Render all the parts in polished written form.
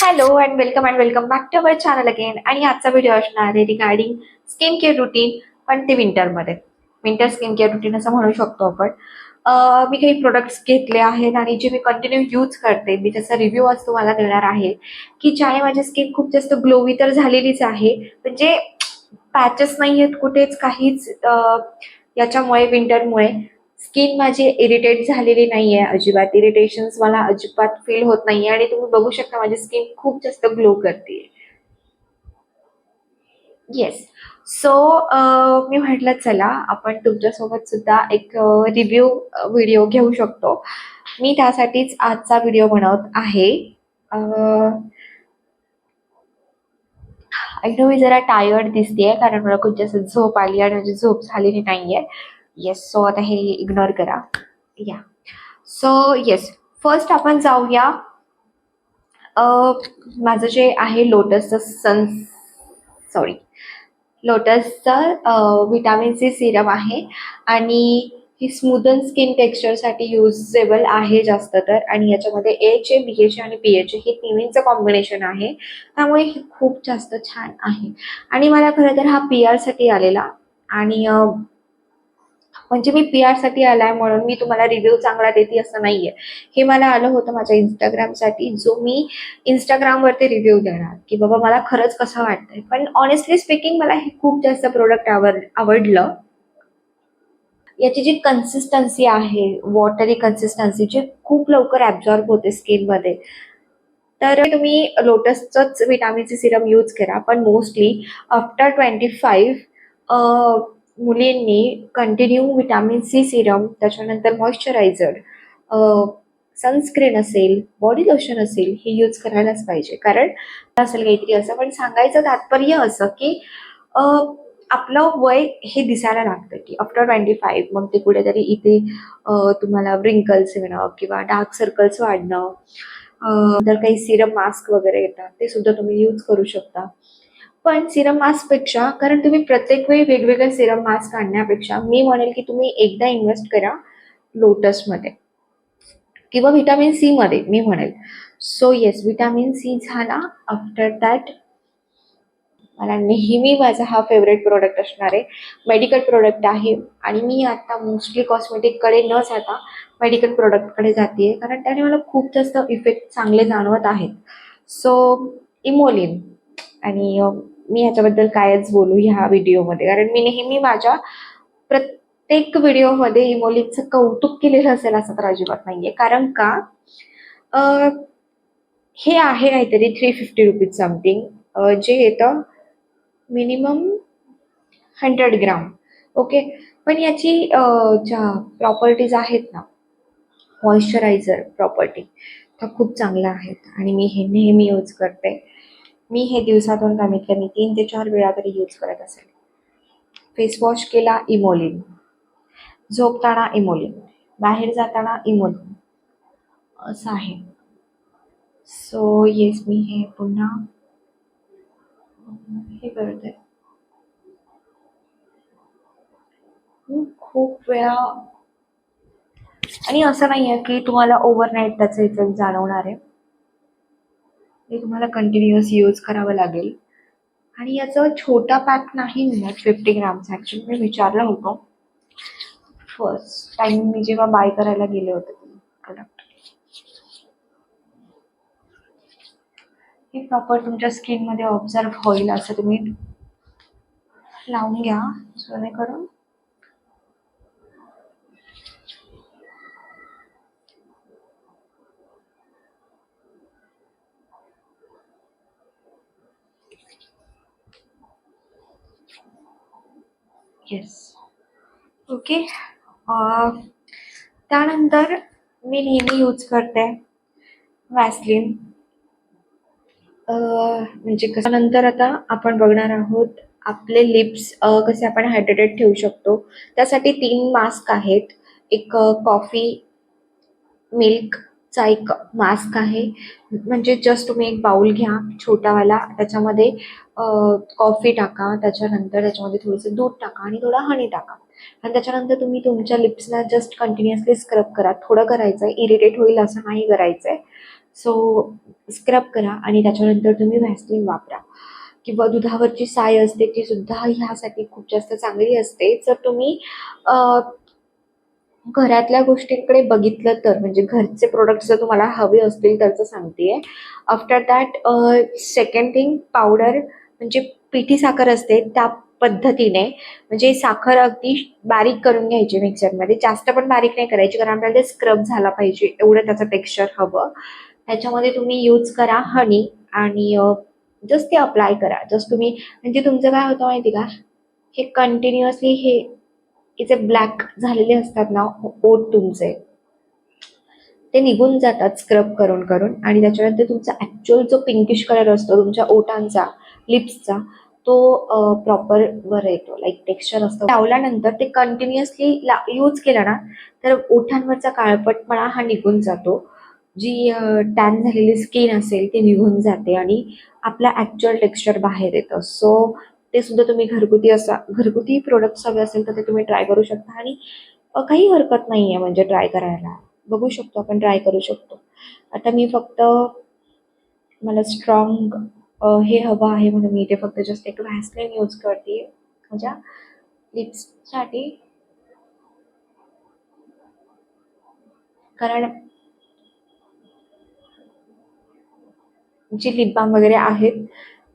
Hello and welcome back to our channel again. आणि आजचा video असणार आहे रिगार्डिंग स्किन केअर रुटीन, पण ते विंटरमध्ये. विंटर स्किन केअर रुटीन असं म्हणू शकतो आपण. मी काही प्रोडक्ट्स घेतले आहेत आणि जे मी कंटिन्यू यूज करते, मी त्याचा रिव्ह्यू आज तुम्हाला देणार आहे की ज्याने माझी स्किन खूप जास्त ग्लोवी तर झालेलीच आहे, म्हणजे पॅचेस नाही आहेत कुठेच काहीच. याच्यामुळे विंटरमुळे स्किन माझी इरिटेट झालेली नाहीये, अजिबात इरिटेशन्स मला अजिबात फील होत नाहीये आणि तुम्ही बघू शकता माझी स्किन खूप जास्त ग्लो करते. येस. सो मी म्हटलं चला आपण तुमच्यासोबत सुद्धा एक रिव्ह्यू व्हिडिओ घेऊ शकतो. मी त्यासाठीच आजचा व्हिडिओ बनवत आहे. नो मी जरा टायर्ड दिसतेय कारण मला खूप जास्त झोप आली आणि माझी झोप झालेली नाहीये. येस, सो आता हे इग्नोर करा. या सो येस, फर्स्ट आपण जाऊया. माझं जे आहे लोटसचं विटॅमिन सी सिरम आहे आणि ही स्मूदन स्किन टेक्स्चरसाठी युजेबल आहे जास्त तर. आणि याच्यामध्ये एच ए, BHA आणि PHA हे तिन्हीचं कॉम्बिनेशन आहे, त्यामुळे हे खूप जास्त छान आहे. आणि मला खरं तर हा PR साठी आलेला, आणि म्हणजे मी PR साठी आलाय म्हणून मी तुम्हाला रिव्ह्यू चांगला देते असं नाहीये. हे मला आलं होतं माझ्या इंस्टाग्रामसाठी, जो मी इंस्टाग्रामवरती रिव्ह्यू देणार की बाबा मला खरंच कसं वाटतंय. पण ऑनेस्टली स्पीकिंग मला हे खूप जास्त प्रोडक्ट आवडलं. याची जी कन्सिस्टन्सी आहे, वॉटरी कन्सिस्टन्सी, जे खूप लवकर ॲब्झॉर्ब होते स्किनमध्ये, तर तुम्ही लोटसचंच विटॅमिन सी सिरम यूज करा. पण मोस्टली आफ्टर 25 मुलींनी कंटिन्यू विटॅमिन सी सिरम, त्याच्यानंतर मॉइश्चरायझर, सनस्क्रीन असेल, बॉडी लोशन असेल, हे यूज करायलाच पाहिजे. कारण असेल काहीतरी असं, पण सांगायचं तात्पर्य असं की आपलं वय हे दिसायला लागतं की आफ्टर 25 मग ते कुठेतरी इथे तुम्हाला व्रिंकल्स येणं किंवा डार्क सर्कल्स वाढणं. जर काही सिरम मास्क वगैरे येतात ते सुद्धा तुम्ही यूज करू शकता. पण सिरम मास्कपेक्षा, कारण तुम्ही प्रत्येक वेळी वेगवेगळे सिरम मास्क आणण्यापेक्षा मी म्हणेल की तुम्ही एकदा इन्व्हेस्ट करा लोटसमध्ये किंवा व्हिटॅमिन सी मध्ये मी म्हणेल. सो येस, व्हिटॅमिन सी झाला. आफ्टर दॅट मला नेहमी माझा हा फेवरेट प्रोडक्ट असणार आहे. मेडिकल प्रोडक्ट आहे आणि मी आता मोस्टली कॉस्मेटिककडे न जाता मेडिकल प्रोडक्टकडे जाते, कारण त्याने मला खूप जास्त इफेक्ट चांगले जाणवत आहेत. सो इमोलिन. आणि मी ह्याच्याबद्दल कायच बोलू ह्या व्हिडिओमध्ये, कारण मी नेहमी माझ्या प्रत्येक व्हिडिओमध्ये इमोलिनचं कौतुक केलेलं असेल असं तर अजिबात नाहीये. कारण का, हे आहे काहीतरी 350 रुपीज समथिंग, जे येतं मिनिमम 100 ग्राम. ओके. पण याची ज्या प्रॉपर्टीज आहेत ना, मॉइश्चरायझर प्रॉपर्टी, त्या खूप चांगल्या आहेत आणि मी हे नेहमी यूज करते. मी हे दिवसातून कमीत कमी 3 ते 4 वेळा तरी यूज करत असेल. फेस वॉश केला इमोलिन, झोपताना इमोलिन, बाहेर जाताना इमोलिन, असं आहे. सो येस, मी हे पुन्हा हे करते. खूप वेळा. आणि असं नाही आहे की तुम्हाला ओव्हरनाईट त्याचा इफेक्ट जाणवणार आहे, हे तुम्हाला कंटिन्युअस यूज करावं लागेल. आणि याचं छोटा पॅक नाही मिळत 50 ग्रामचा. ॲक्च्युली मी विचारलं होतं फर्स्ट टाइम मी जेव्हा बाय करायला गेले होते प्रोडक्ट. हे प्रॉपर तुमच्या स्किनमध्ये ऑब्झर्व होईल असं तुम्ही लावून घ्या जेणेकरून येस. ओके. त्यानंतर मी नेहमी यूज करते वॅसलिन. म्हणजे कसं, नंतर आता आपण बघणार आहोत आपले लिप्स कसे आपण हायड्रेटेड ठेवू शकतो. त्यासाठी 3 मास्क आहेत. एक कॉफी मिल्कचा एक मास्क आहे. म्हणजे जस्ट तुम्ही एक बाउल घ्या छोटावाला, त्याच्यामध्ये कॉफी टाका, त्याच्यानंतर त्याच्यामध्ये थोडंसं दूध टाका आणि थोडा हनी टाका, आणि त्याच्यानंतर तुम्ही तुमच्या लिप्सला जस्ट कंटिन्युअसली स्क्रब करा. थोडं करायचं आहे, इरिटेट होईल असं नाही करायचं आहे. सो स्क्रब करा आणि त्याच्यानंतर तुम्ही व्हॅसलीन वापरा, किंवा दुधावरची साय असते ती सुद्धा ह्यासाठी खूप जास्त चांगली असते. जर तुम्ही घरातल्या गोष्टींकडे बघितलं तर, म्हणजे घरचे प्रोडक्ट्स जर तुम्हाला हवे असतील तरच सांगतेय. After that second thing, powder म्हणजे पिठी साखर असते त्या पद्धतीने, म्हणजे साखर अगदी बारीक करून घ्यायची मिक्सरमध्ये, जास्त पण बारीक नाही करायची कारण आपल्याला ते स्क्रब झाला पाहिजे एवढं त्याचं टेक्स्चर हवं. त्याच्यामध्ये तुम्ही यूज करा हनी आणि जस्ट ते अप्लाय करा. जस्ट तुम्ही, म्हणजे तुमचं काय होतं माहिती का, हे कंटिन्युअसली हे जे ब्लॅक झालेले असतात ना ओठ तुमचे, ते निघून जातात स्क्रब करून करून, आणि त्याच्यानंतर तुमचा ॲक्च्युअल जो पिंकिश कलर असतो तुमच्या ओठांचा, लिप्सचा, तो प्रॉपर वर येतो, लाईक टेक्स्चर असतं. लावल्यानंतर ते कंटिन्युअसली यूज केलं ना तर ओठांवरचा काळपटपणा हा निघून जातो, जी टॅन झालेली स्किन असेल ती निघून जाते आणि आपला ॲक्च्युअल टेक्स्चर बाहेर येतं. सो ते सुद्धा तुम्ही घरगुती प्रोडक्ट्स हवे असेल तर ते तुम्ही ट्राय करू शकता, आणि काही हरकत नाही आहे म्हणजे ट्राय करायला. बघू शकतो आपण, ट्राय करू शकतो. आता मी फक्त, मला स्ट्रॉंग हे हवं आहे म्हणून मी इथे फक्त जस्ट एक व्हॅसलीन यूज करते माझ्या लिप्ससाठी, कारण जे लिप बाम वगैरे आहेत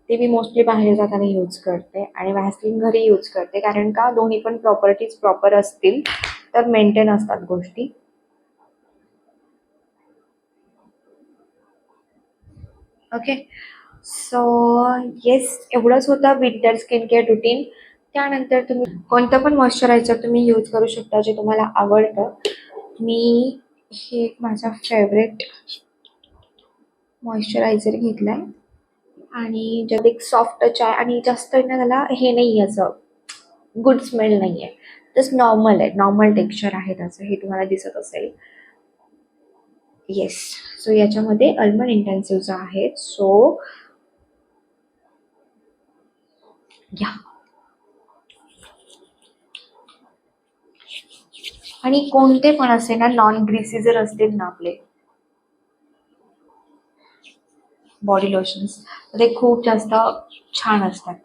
ते मी मोस्टली बाहेर जाताना यूज करते, आणि व्हॅसलीन घरी यूज करते, कारण का दोन्ही पण प्रॉपर्टीज प्रॉपर असतील तर मेंटेन असतात गोष्टी. ओके, सो येस, एवढंच होतं विंटर स्किन केअर रुटीन. त्यानंतर तुम्ही कोणतं पण मॉइश्चरायझर तुम्ही यूज करू शकता जे तुम्हाला आवडतं. मी हे माझा फेवरेट मॉइश्चरायझर घेतलाय, आणि ज्यात एक सॉफ्ट टच आहे आणि जास्त ना त्याला हे नाही, असं गुड स्मेल नाही आहे, जस्ट नॉर्मल आहे, नॉर्मल टेक्स्चर आहे त्याचं, हे तुम्हाला दिसत असेल. येस, सो याच्यामध्ये अल्मंड इंटेन्सिव्ह आहेत. सो या, आणि कोणते पण असे ना नॉन ग्रीसी जर असतील ना आपले बॉडी लोशन्स, ते खूप जास्त छान असतात.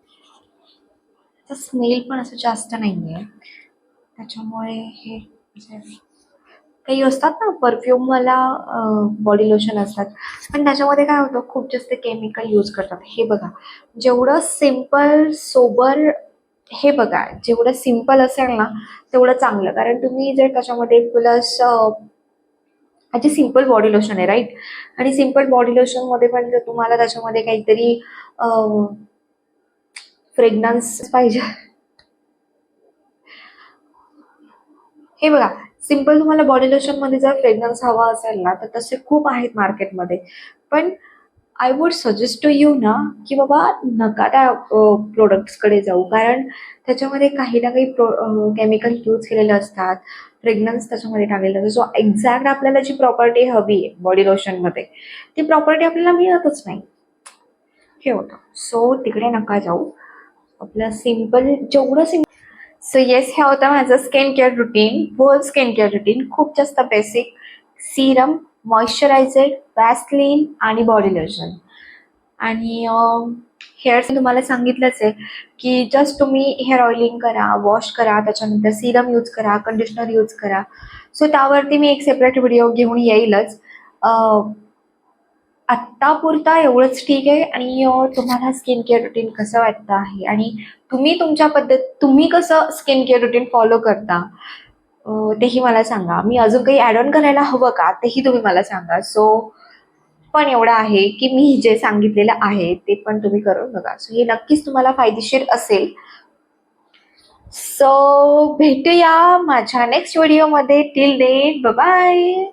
त्याचा स्मेल पण असं जास्त नाही आहे, त्याच्यामुळे हे काही असतात ना परफ्यूमवाला बॉडी लोशन असतात, पण त्याच्यामध्ये काय होतं, खूप जास्त केमिकल यूज करतात. हे बघा, जेवढं सिम्पल सोबर, हे बघा जेवढं सिम्पल असेल ना तेवढं चांगलं, कारण तुम्ही जर त्याच्यामध्ये प्लस, जे सिम्पल बॉडी लोशन आहे राईट, आणि सिम्पल बॉडी लोशनमध्ये पण जर तुम्हाला त्याच्यामध्ये काहीतरी फ्रेग्रन्स पाहिजे, हे बघा, सिम्पल तुम्हाला बॉडी लोशनमध्ये जर फ्रेग्रन्स हवा असेल ना तर तसे खूप आहेत मार्केटमध्ये, पण I would suggest to you ना की बाबा नका त्या प्रोडक्ट्सकडे जाऊ, कारण त्याच्यामध्ये काही ना काही केमिकल यूज केलेले असतात, फ्रेग्रन्स त्याच्यामध्ये टाकलेलं असतं. सो एक्झॅक्ट आपल्याला जी प्रॉपर्टी हवी आहे बॉडी लोशनमध्ये ती प्रॉपर्टी आपल्याला मिळतच नाही, हे होतं. सो तिकडे नका जाऊ, आपलं सिम्पल जेवढं सो येस, हे होतं माझं skin care routine, whole skin care routine, खूप जास्त बेसिक. सिरम, मॉइश्चरायझर, वॅसलीन आणि बॉडी लोशन, आणि हेअर तुम्हाला सांगितलंच आहे की जस्ट तुम्ही हेअर ऑइलिंग करा, वॉश करा, त्याच्यानंतर सिरम यूज करा, कंडिशनर यूज करा. सो त्यावरती मी एक सेपरेट व्हिडिओ घेऊन येईलच. आत्तापुरता एवढंच ठीक आहे, आणि तुम्हाला स्किन केअर रुटीन कसं वाटतं आहे, आणि तुम्ही कसं स्किन केअर रुटीन फॉलो करता तेही मला सांगा. मी अजून काही ॲड ऑन करायला हवं का तेही तुम्ही मला सांगा. सो पण एवढं आहे की मी जे सांगितलेलं आहे ते पण तुम्ही करून बघा. सो हे नक्कीच तुम्हाला फायदेशीर असेल. सो भेटूया माझ्या नेक्स्ट व्हिडिओमध्ये. Till then bye bye.